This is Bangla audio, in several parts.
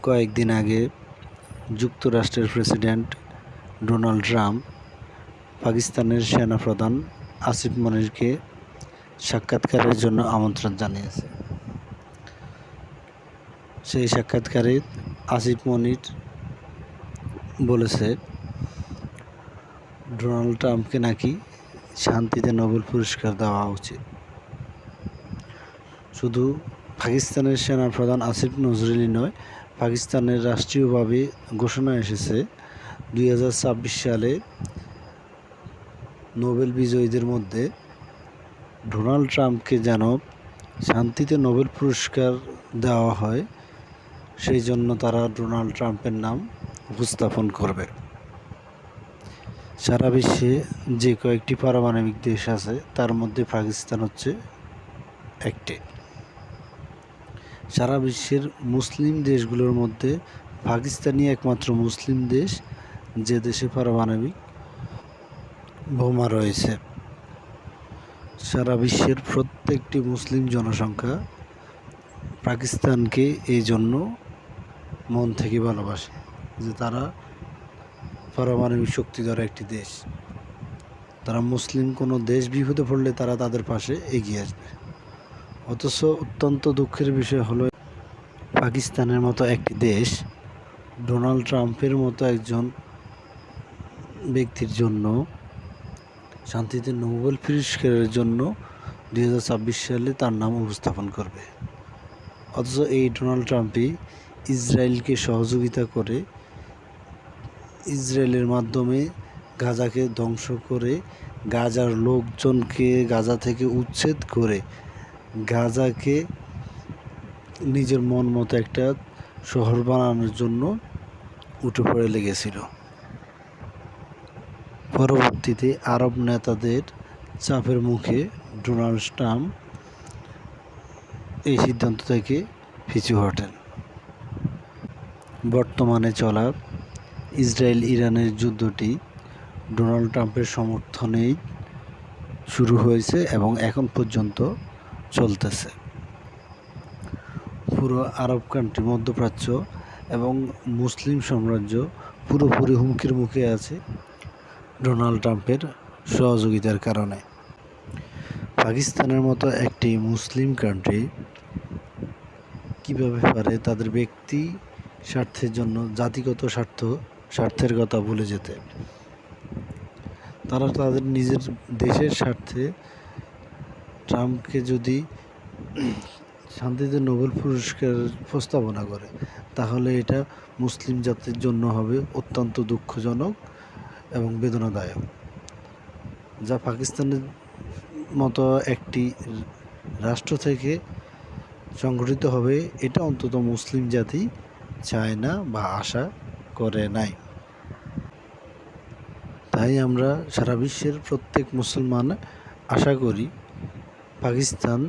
কয়েকদিন আগে যুক্তরাষ্ট্রের প্রেসিডেন্ট ডোনাল্ড ট্রাম্প পাকিস্তানের সেনাপ্রধান আসিফ মনিরকে সাক্ষাৎকারের জন্য আমন্ত্রণ জানিয়েছে। সেই সাক্ষাৎকারে আসিফ মনির বলেছে ডোনাল্ড ট্রাম্পকে নাকি শান্তিতে নোবেল পুরস্কার দেওয়া উচিত। শুধু পাকিস্তানের সেনাপ্রধান আসিফ নজরুলই নয়, পাকিস্তানের রাষ্ট্রীয়ভাবে ঘোষণা এসেছে 2026 সালে নোবেল বিজয়ীদের মধ্যে ডোনাল্ড ট্রাম্পকে যেন শান্তিতে নোবেল পুরস্কার দেওয়া হয়, সেই জন্য তারা ডোনাল্ড ট্রাম্পের নাম উপস্থাপন করবে। সারা বিশ্বে যে কয়েকটি পারমাণবিক দেশ আছে তার মধ্যে পাকিস্তান হচ্ছে একটি। সারা বিশ্বের মুসলিম দেশগুলোর মধ্যে পাকিস্তানই একমাত্র মুসলিম দেশ যে দেশে পারমাণবিক বোমা রয়েছে। সারা বিশ্বের প্রত্যেকটি মুসলিম জনসংখ্যা পাকিস্তানকে এই জন্য মন থেকে ভালোবাসে যে তারা পারমাণবিক শক্তিধর একটি দেশ। তারা মুসলিম কোনো দেশ বিপদে পড়লে তারা তাদের পাশে এগিয়ে আসবে। অথচ অত্যন্ত দুঃখের বিষয় হলো পাকিস্তানের মতো একটি দেশ ডোনাল্ড ট্রাম্পের মতো একজন ব্যক্তির জন্য শান্তিতে নোবেল পুরস্কারের জন্য 2026 সালে তার নাম উপস্থাপন করবে। অথচ এই ডোনাল্ড ট্রাম্পই ইসরায়েলকে সহযোগিতা করে, ইসরায়েলের মাধ্যমে গাজাকে ধ্বংস করে, গাজার লোকজনকে গাজা থেকে উচ্ছেদ করে গাজাকে নিজের মন মতো একটা শহর বানানোর জন্য উঠে পড়ে লেগেছিল। পরবর্তীতে আরব নেতাদের চাপের মুখে ডোনাল্ড ট্রাম্প এই সিদ্ধান্ত থেকে পিছু হটেন। বর্তমানে চলা ইসরায়েল ইরানের যুদ্ধটি ডোনাল্ড ট্রাম্পের সমর্থনেই শুরু হয়েছে এবং এখন পর্যন্ত চলতেছে। পুরো আরব কান্ট্রি, মধ্যপ্রাচ্য এবং মুসলিম সাম্রাজ্য পুরোপুরি হুমকির মুখে আছে ডোনাল্ড ট্রাম্পের সহযোগিতার কারণে। পাকিস্তানের মতো একটি মুসলিম কান্ট্রি কীভাবে পারে তাদের ব্যক্তি স্বার্থের জন্য জাতিগত স্বার্থের কথা ভুলে যেতে? তারা তাদের নিজের দেশের স্বার্থে ট্রাম্পকে যদি শান্তিতে নোবেল পুরস্কার প্রস্তাবনা করে, তাহলে এটা মুসলিম জাতির জন্য হবে অত্যন্ত দুঃখজনক এবং বেদনাদায়ক। যা পাকিস্তানের মতো একটি রাষ্ট্র থেকে সংগঠিত হবে, এটা অন্তত মুসলিম জাতি চায় না বা আশা করে নাই। তাই আমরা সারা বিশ্বের প্রত্যেক মুসলমান আশা করি পাকিস্তান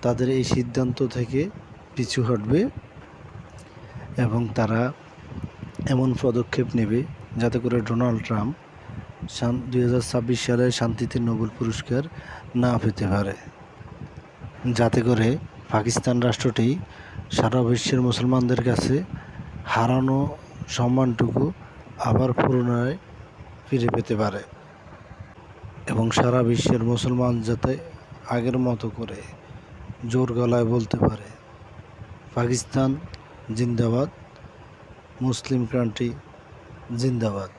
তাদের এই সিদ্ধান্ত থেকে পিছু হটবে এবং তারা এমন পদক্ষেপ নেবে যাতে করে ডোনাল্ড ট্রাম্প 2026 সালে শান্তিতে নোবেল পুরস্কার না পেতে পারে, যাতে করে পাকিস্তান রাষ্ট্রটি সারা বিশ্বের মুসলমানদের কাছে হারানো সম্মানটুকু আবার পুনরায় ফিরে পেতে পারে এবং সারা বিশ্বের মুসলমান যাতে আগের মতো করে জোর গলায় বলতে পারে, পাকিস্তান জিন্দাবাদ, মুসলিম কান্ট্রি জিন্দাবাদ।